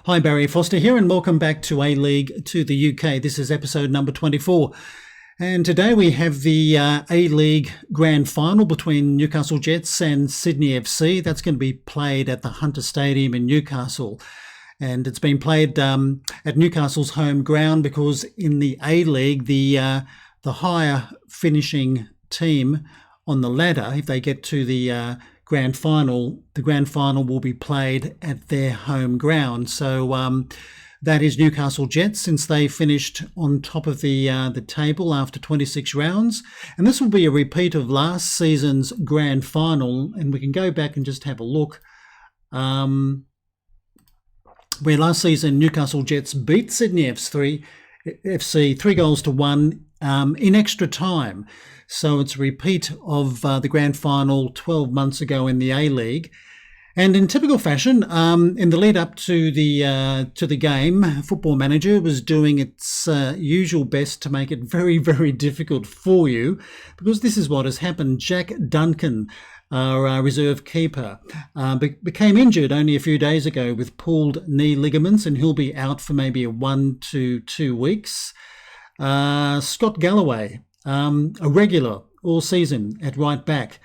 Hi, Barry Foster here, and welcome back to A-League to the UK. This is episode number 24. And today we have the A-League Grand Final between Newcastle Jets and Sydney FC. That's going to be played at the Hunter Stadium in Newcastle. And it's been played at Newcastle's home ground because in the A-League, the higher finishing team on the ladder, if they get to the grand final, the grand final will be played at their home ground. So that is Newcastle Jets, since they finished on top of the table after 26 rounds. And this will be a repeat of last season's grand final. And we can go back and just have a look. Where last season Newcastle Jets beat Sydney FC 3-1 in extra time. So it's a repeat of the grand final 12 months ago in the A-League. And in typical fashion, in the lead up to the game, Football Manager was doing its usual best to make it very, very difficult for you, because this is what has happened. Jack Duncan, our reserve keeper, became injured only a few days ago with pulled knee ligaments, and he'll be out for maybe 1 to 2 weeks. Scott Galloway, a regular all season at right back.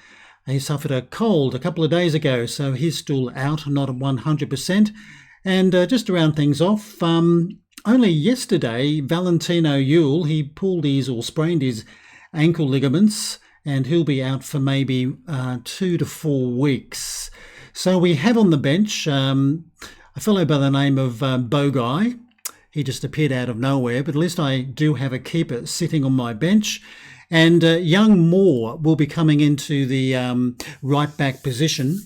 He suffered a cold a couple of days ago, so he's still out, not at 100%. And just to round things off, only yesterday, Valentino Ewell, he pulled his or sprained his ankle ligaments, and he'll be out for maybe 2 to 4 weeks. So we have on the bench a fellow by the name of Bogai. He just appeared out of nowhere, but at least I do have a keeper sitting on my bench. And young Moore will be coming into the right back position.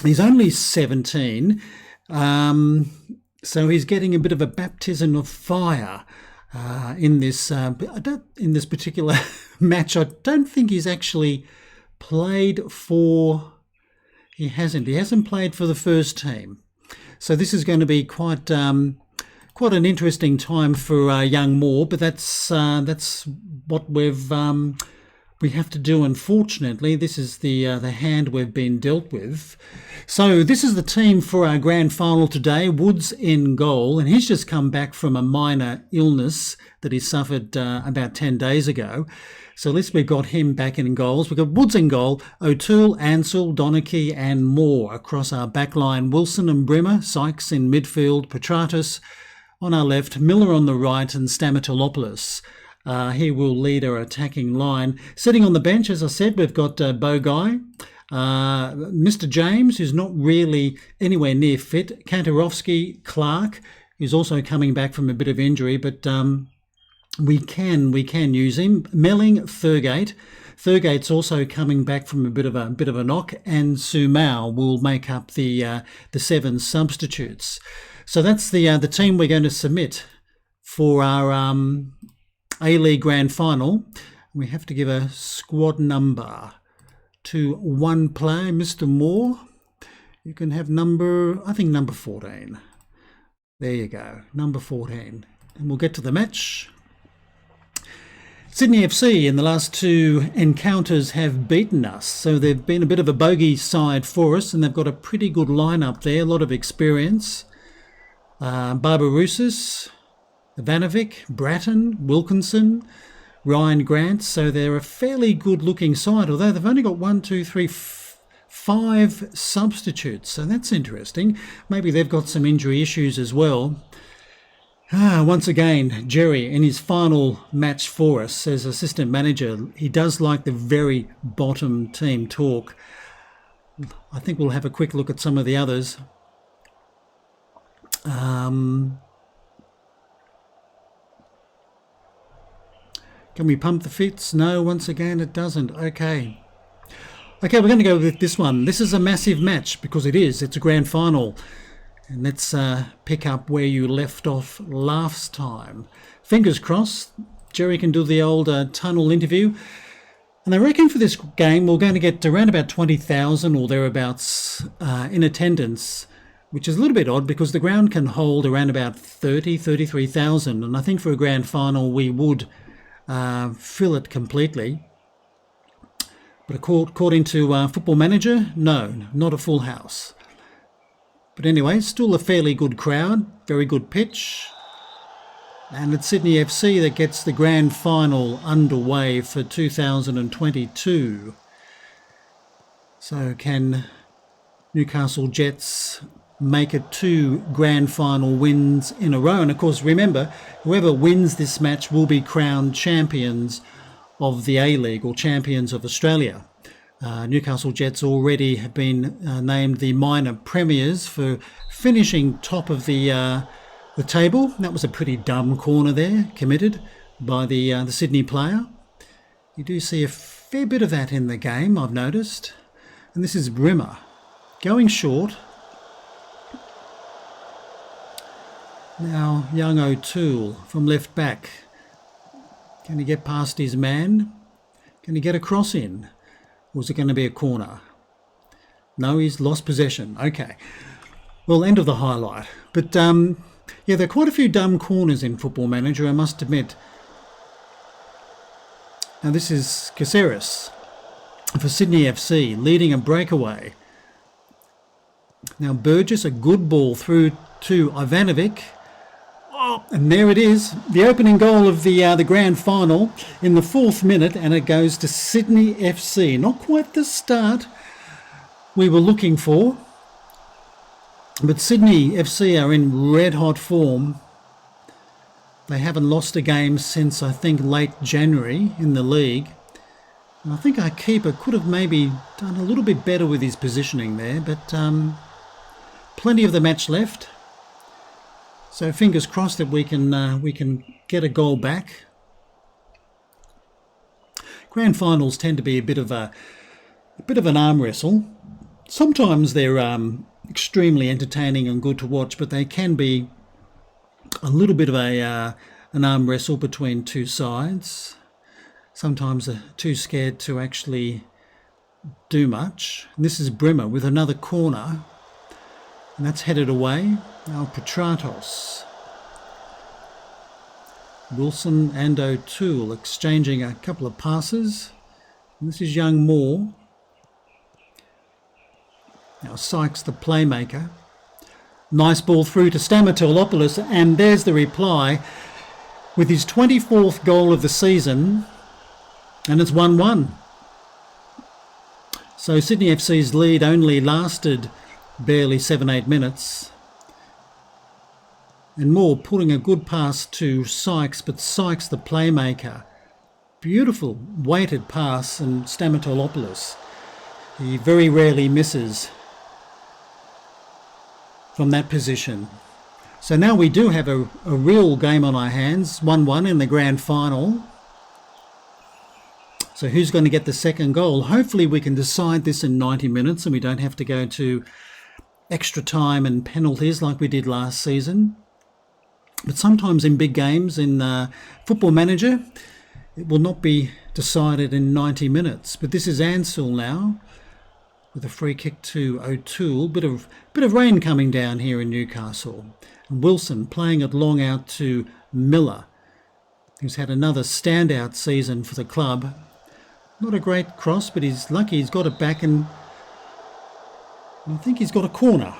He's only 17, so he's getting a bit of a baptism of fire in this particular match. I don't think he's actually played for. He hasn't played for the first team, so this is going to be quite an interesting time for young Moore, but that's what we have to do. Unfortunately, this is the hand we've been dealt with. So this is the team for our grand final today. Woods in goal, and he's just come back from a minor illness that he suffered about 10 days ago. So at least we've got him back in goals. We've got Woods in goal, O'Toole, Ansell, Donachie and Moore across our back line. Wilson and Brimmer, Sykes in midfield, Petratus on our left, Miller on the right, and Stamatolopoulos. He will lead our attacking line. Sitting on the bench, as I said, we've got Bogai, Mr. James, who's not really anywhere near fit, Kantarovsky, Clark, who's also coming back from a bit of injury, but we can use him. Melling, Thurgate. Thurgate's also coming back from a bit of a knock, and Sumau will make up the 7 substitutes. So that's the team we're going to submit for our A-League Grand Final. We have to give a squad number to one player, Mr. Moore. You can have number 14. There you go, number 14. And we'll get to the match. Sydney FC in the last 2 encounters have beaten us, so they've been a bit of a bogey side for us, and they've got a pretty good lineup there, a lot of experience. Barbarousis, Ivanovic, Bratton, Wilkinson, Ryan Grant. So they're a fairly good-looking side, although they've only got 5 substitutes. So that's interesting. Maybe they've got some injury issues as well. Once again, Jerry, in his final match for us as assistant manager, he does like the very bottom team talk. I think we'll have a quick look at some of the others. Can we pump the fits? No, once again, it doesn't. Okay, we're going to go with this one. This is a massive match because it is. It's a grand final. And let's pick up where you left off last time. Fingers crossed, Jerry can do the old tunnel interview. And I reckon for this game, we're going to get around about 20,000 or thereabouts in attendance, which is a little bit odd because the ground can hold around about 33,000. And I think for a grand final, we would fill it completely. But according to Football Manager, no, not a full house. But anyway, still a fairly good crowd, very good pitch. And it's Sydney FC that gets the grand final underway for 2022. So can Newcastle Jets make it 2 grand final wins in a row? And of course, remember, whoever wins this match will be crowned champions of the A-League or champions of Australia. Newcastle Jets already have been named the minor premiers for finishing top of the table. That was a pretty dumb corner there, committed by the Sydney player. You do see a fair bit of that in the game, I've noticed. And this is Brimmer going short. Now young O'Toole from left back. Can he get past his man? Can he get a cross in? Or is it going to be a corner? No, he's lost possession. Okay. Well, end of the highlight. But yeah, there are quite a few dumb corners in Football Manager, I must admit. Now this is Caceres for Sydney FC, leading a breakaway. Now Burgess, a good ball through to Ivanovic. Oh, and there it is, the opening goal of the grand final in the 4th minute, and it goes to Sydney FC. Not quite the start we were looking for, but Sydney FC are in red-hot form. They haven't lost a game since, I think, late January in the league. And I think our keeper could have maybe done a little bit better with his positioning there, but plenty of the match left. So fingers crossed that we can get a goal back. Grand finals tend to be a bit of an arm wrestle. Sometimes they're extremely entertaining and good to watch, but they can be a little bit of an arm wrestle between two sides. Sometimes they're too scared to actually do much. And this is Brimmer with another corner, and that's headed away. Now Petratos. Wilson and O'Toole exchanging a couple of passes. And this is young Moore. Now Sykes, the playmaker. Nice ball through to Stamatolopoulos, and there's the reply with his 24th goal of the season, and it's 1-1. So Sydney FC's lead only lasted barely 7-8 minutes. And Moore putting a good pass to Sykes, but Sykes, the playmaker, beautiful weighted pass, and Stamatolopoulos, he very rarely misses from that position. So now we do have a real game on our hands, 1-1 in the grand final. So who's going to get the second goal? Hopefully we can decide this in 90 minutes and we don't have to go to extra time and penalties like we did last season. But sometimes in big games in Football Manager, it will not be decided in 90 minutes. But this is Ansell now with a free kick to O'Toole. Bit of rain coming down here in Newcastle. And Wilson playing it long out to Miller, who's had another standout season for the club. Not a great cross, but he's lucky he's got it back, and I think he's got a corner.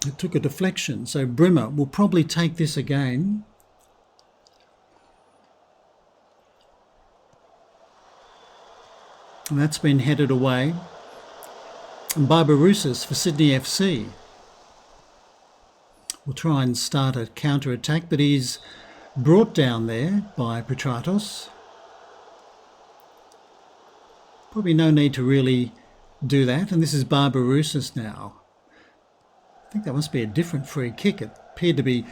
It took a deflection, so Brimmer will probably take this again. And that's been headed away. And Barbarouses for Sydney FC will try and start a counter-attack, but he's brought down there by Petratos. Probably no need to really do that. And this is Barbarouses now. I think that must be a different free kick. It appeared to be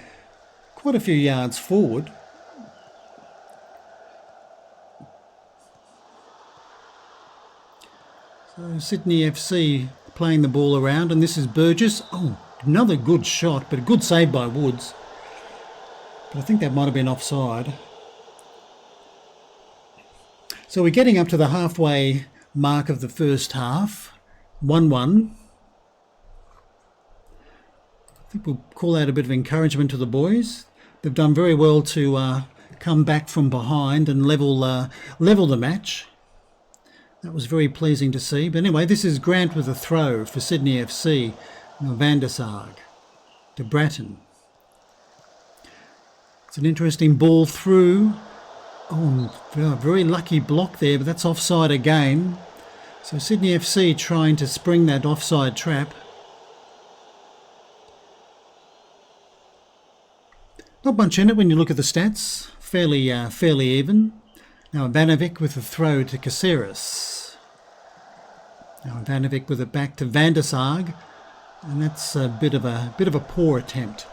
quite a few yards forward. So Sydney FC playing the ball around, and this is Burgess. Oh, another good shot, but a good save by Woods. But I think that might have been offside. So we're getting up to the halfway mark of the first half. 1-1. I think we'll call out a bit of encouragement to the boys. They've done very well to come back from behind and level the match. That was very pleasing to see. But anyway, this is Grant with a throw for Sydney FC. Van der Sarg to Bratton. It's an interesting ball through. Oh, very lucky block there, but that's offside again. So Sydney FC trying to spring that offside trap. Not much in it when you look at the stats. Fairly even. Now Ivanovic with a throw to Caceres. Now Ivanovic with it back to Van der Sarg, and that's a bit of a poor attempt.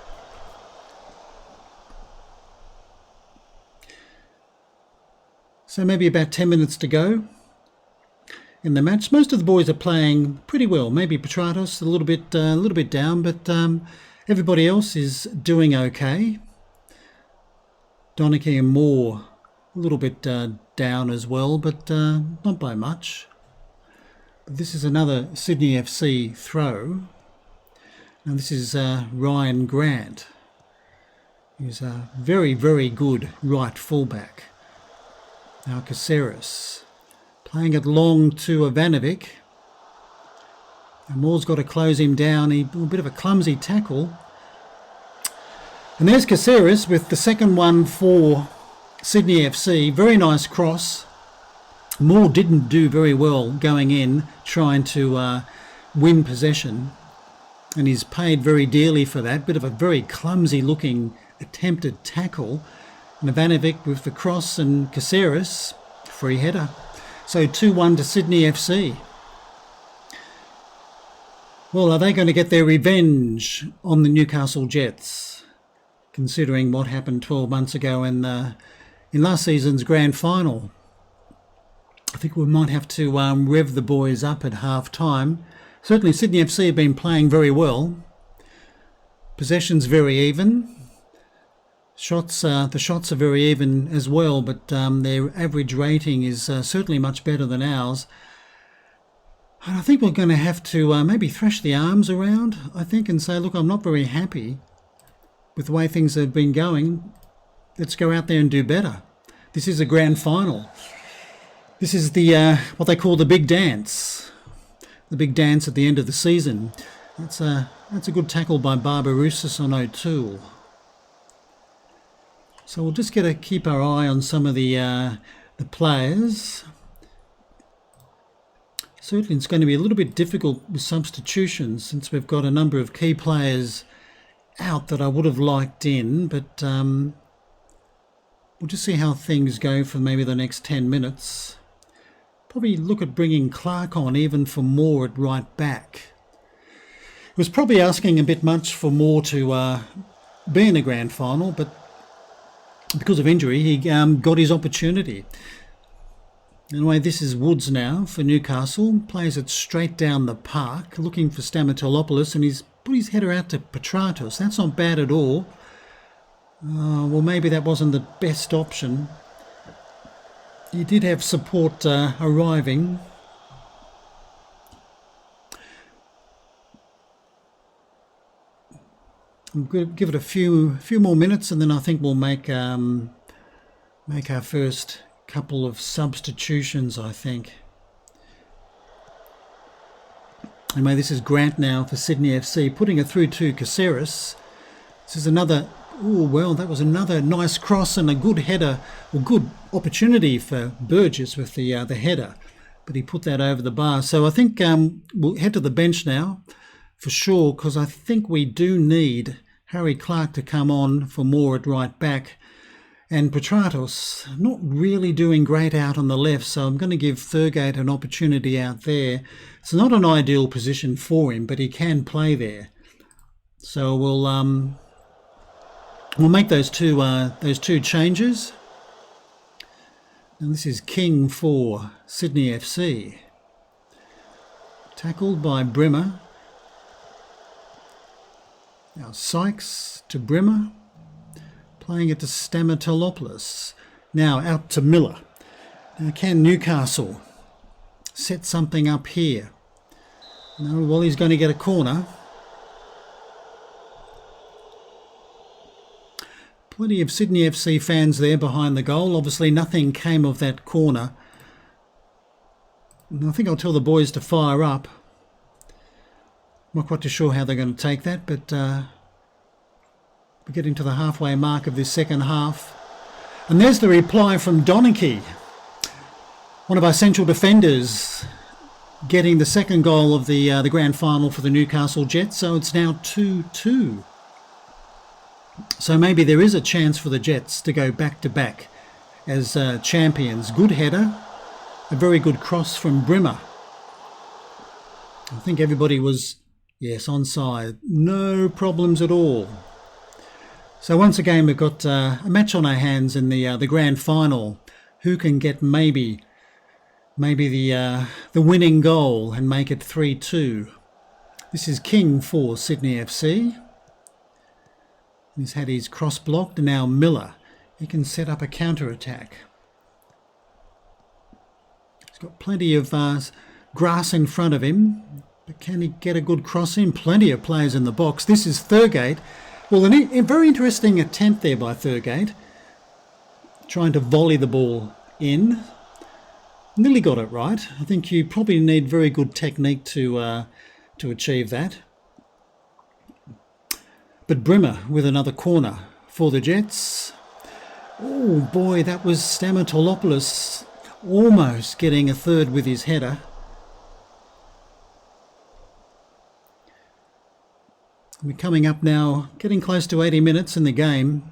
So maybe about 10 minutes to go in the match. Most of the boys are playing pretty well. Maybe Petratos a little bit down, but everybody else is doing okay. Donachie and Moore a little bit down as well, but not by much. But this is another Sydney FC throw. And this is Ryan Grant. He's a very, very good right fullback. Now Caceres playing it long to Ivanovic. And Moore's got to close him down. A bit of a clumsy tackle. And there's Caceres with the second one for Sydney FC. Very nice cross. Moore didn't do very well going in, trying to win possession. And he's paid very dearly for that. Bit of a very clumsy looking attempted tackle. And Ivanovic with the cross and Caceres, free header. So 2-1 to Sydney FC. Well, are they going to get their revenge on the Newcastle Jets? Considering what happened 12 months ago in last season's grand final. I think we might have to rev the boys up at half-time. Certainly Sydney FC have been playing very well. Possession's very even. The shots are very even as well, but their average rating is certainly much better than ours. And I think we're going to have to maybe thrash the arms around, I think, and say, look, I'm not very happy with the way things have been going. Let's go out there and do better. This is a grand final. This is the what they call the big dance. The big dance at the end of the season. That's a good tackle by Barbarouses on O'Toole. So we'll just keep our eye on some of the players. Certainly it's going to be a little bit difficult with substitutions since we've got a number of key players out that I would have liked in, but we'll just see how things go for maybe the next 10 minutes. Probably look at bringing Clark on even for Moore at right back. It was probably asking a bit much for Moore to be in the grand final, but because of injury he got his opportunity. Anyway, this is Woods now for Newcastle. Plays it straight down the park, looking for Stamatolopoulos, and he's put his header out to Petratos. That's not bad at all. Well, maybe that wasn't the best option. He did have support arriving. I'm going to give it a few more minutes, and then I think we'll make our first couple of substitutions, I think. Anyway, this is Grant now for Sydney FC, putting it through to Caceres. This is another, that was another nice cross and a good header, or good opportunity for Burgess with the header, but he put that over the bar. So I think we'll head to the bench now, for sure, because I think we do need Harry Clark to come on for Moore at right back. And Petratos not really doing great out on the left, so I'm going to give Thurgate an opportunity out there. It's not an ideal position for him, but he can play there. So we'll make those two changes. And this is King for Sydney FC. Tackled by Brimmer. Now Sykes to Brimmer. Playing it to Stamatolopoulos. Now out to Miller. Now can Newcastle set something up here? No, well, he's going to get a corner. Plenty of Sydney FC fans there behind the goal. Obviously nothing came of that corner. And I think I'll tell the boys to fire up. Not quite too sure how they're going to take that, but we're getting to the halfway mark of this second half. And there's the reply from Donachie, one of our central defenders, getting the second goal of the grand final for the Newcastle Jets. So it's now 2-2. So maybe there is a chance for the Jets to go back-to-back as champions. Good header, a very good cross from Brimmer. I think everybody was, yes, onside. No problems at all. So once again, we've got a match on our hands in the grand final. Who can get maybe the winning goal and make it 3-2? This is King for Sydney FC. He's had his cross blocked, and now Miller. He can set up a counter-attack. He's got plenty of grass in front of him, but can he get a good cross in? Plenty of players in the box. This is Thurgate. Well, a very interesting attempt there by Thurgate, trying to volley the ball in. Nearly got it right. I think you probably need very good technique to achieve that. But Brimmer with another corner for the Jets. Oh boy, that was Stamatolopoulos almost getting a third with his header. We're coming up now, getting close to 80 minutes in the game.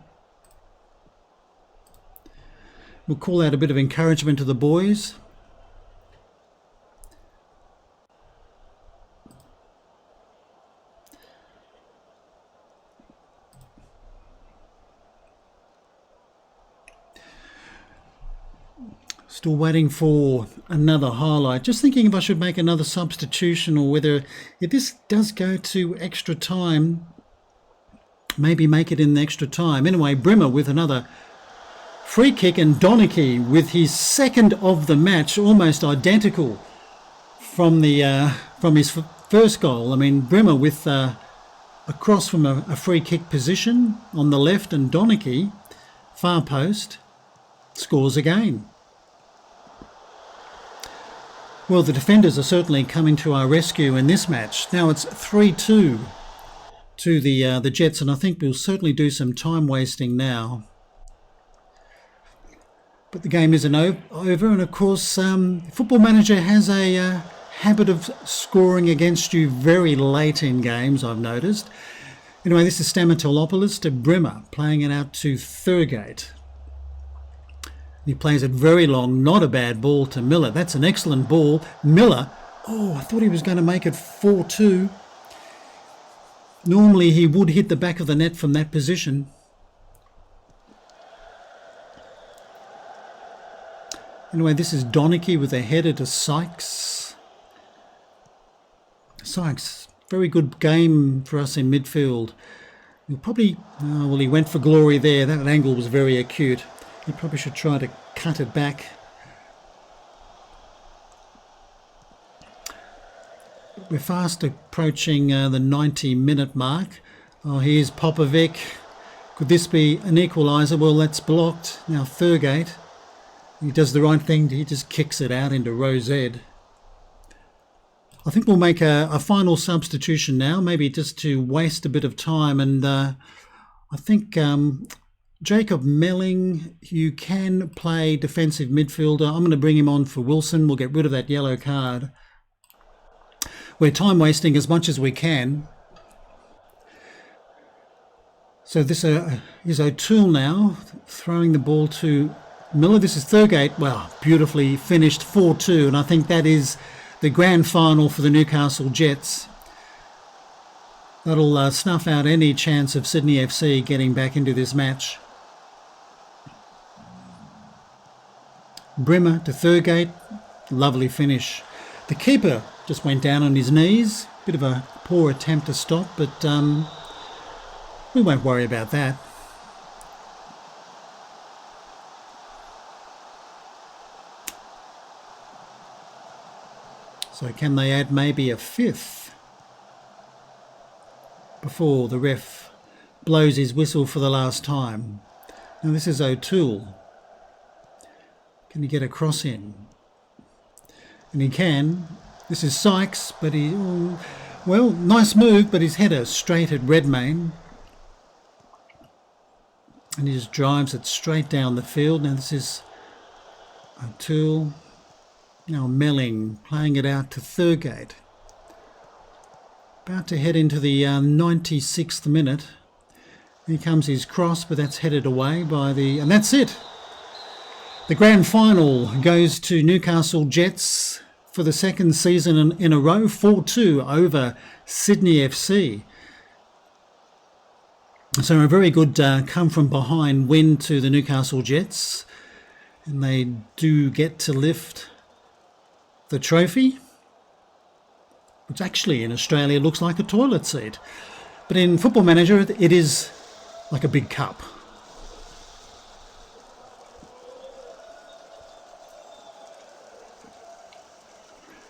We'll call out a bit of encouragement to the boys. Still waiting for another highlight. Just thinking if I should make another substitution or whether if this does go to extra time, maybe make it in the extra time. Anyway, Brimmer with another free kick and Donachie with his second of the match, almost identical from his first goal. I mean, Brimmer with a cross from a free kick position on the left, and Donachie, far post, scores again. Well, the defenders are certainly coming to our rescue in this match. Now it's 3-2 to the Jets, and I think we'll certainly do some time wasting now. But the game isn't over, and of course, Football Manager has a habit of scoring against you very late in games, I've noticed. Anyway, this is Stamatolopoulos to Brimmer, playing it out to Thurgate. He plays it very long, not a bad ball to Miller. That's an excellent ball. Miller, I thought he was going to make it 4-2. Normally he would hit the back of the net from that position. Anyway, this is Donachie with a header to Sykes. Sykes, very good game for us in midfield. He'll probably, he went for glory there. That angle was very acute. He probably should try to cut it back. We're fast approaching the 90-minute mark. Oh, here's Popovic. Could this be an equaliser? Well, that's blocked. Now Thurgate. He does the right thing. He just kicks it out into row Z. I think we'll make a final substitution now, maybe just to waste a bit of time. And I think Jacob Melling, you can play defensive midfielder. I'm going to bring him on for Wilson. We'll get rid of that yellow card. We're time wasting as much as we can. So this is O'Toole now, throwing the ball to Miller. This is Thurgate. Well, beautifully finished 4-2, and I think that is the grand final for the Newcastle Jets. That'll snuff out any chance of Sydney FC getting back into this match. Brimmer to Thurgate, lovely finish. The keeper just went down on his knees. Bit of a poor attempt to stop, but we won't worry about that. So can they add maybe a fifth before the ref blows his whistle for the last time? Now this is O'Toole. Can he get a cross in? and he can. This is Sykes, but well, nice move, but his header straight at Redmayne. And he just drives it straight down the field. Now this is O'Toole. Now Melling playing it out to Thurgate. About to head into the 96th minute. Here comes his cross, but that's headed away by and that's it. The grand final goes to Newcastle Jets for the second season in a row, 4-2 over Sydney FC. So a very good come from behind win to the Newcastle Jets, and they do get to lift the trophy, which actually in Australia looks like a toilet seat, but in Football Manager it is like a big cup.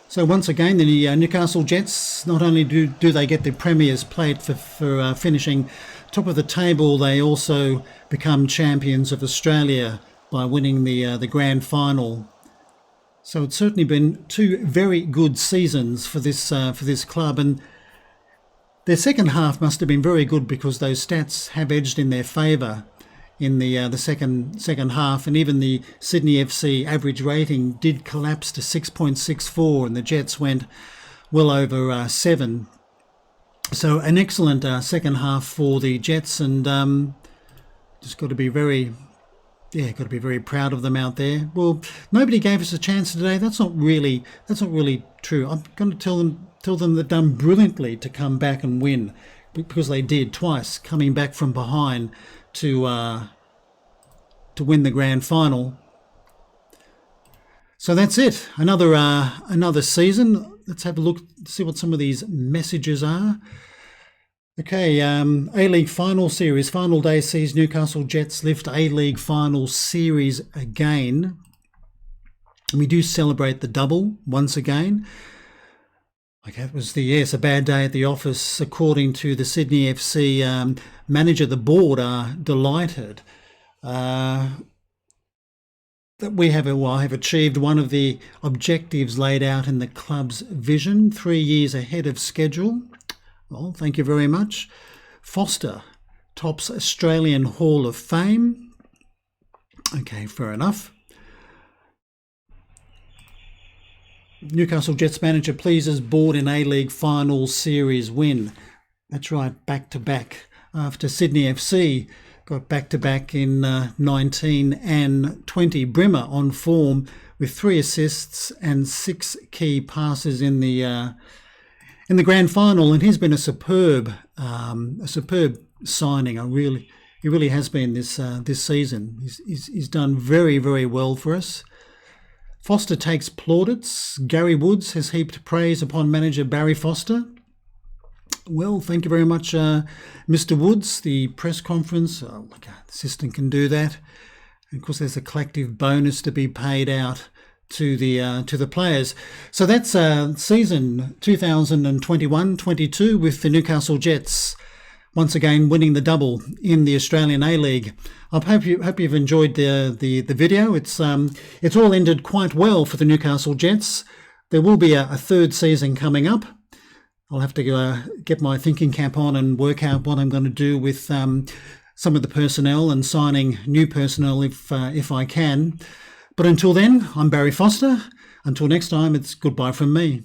So once again, the Newcastle Jets, not only do they get the Premier's plate for finishing top of the table, they also become champions of Australia by winning the grand final. So it's certainly been two very good seasons for this club, and their second half must have been very good because those stats have edged in their favour in the second half, and even the Sydney FC average rating did collapse to 6.64, and the Jets went well over 7. So an excellent second half for the Jets, and just got to be very proud of them out there. Well, nobody gave us a chance today. That's not really true. I'm going to tell them they've done brilliantly to come back and win, because they did twice, coming back from behind to win the grand final. So that's it. Another season. Let's have a look, see what some of these messages are. Okay, A-League Final Series. Final day sees Newcastle Jets lift A-League Final Series again. And we do celebrate the double once again. Okay, it was a bad day at the office. According to the Sydney FC manager, the board are delighted that we have achieved one of the objectives laid out in the club's vision, 3 years ahead of schedule. Well, thank you very much. Foster tops Australian Hall of Fame. Okay, fair enough. Newcastle Jets manager pleases board in A-League Final Series win. That's right, back-to-back. After Sydney FC got back-to-back in 19 and 20. Brimmer on form with 3 assists and 6 key passes in the grand final, and he's been a superb signing. He really has been this season. He's done very, very well for us. Foster takes plaudits. Gary Woods has heaped praise upon manager Barry Foster. Well, thank you very much, Mr. Woods. The press conference, like an assistant can do that. And of course, there's a collective bonus to be paid out to the players. So that's season 2021-22 with the Newcastle Jets once again winning the double in the Australian A-League. I hope you've enjoyed the video. It's all ended quite well for the Newcastle Jets. There will be a third season coming up. I'll have to get my thinking cap on and work out what I'm going to do with some of the personnel and signing new personnel if I can. But until then, I'm Barry Foster. Until next time, it's goodbye from me.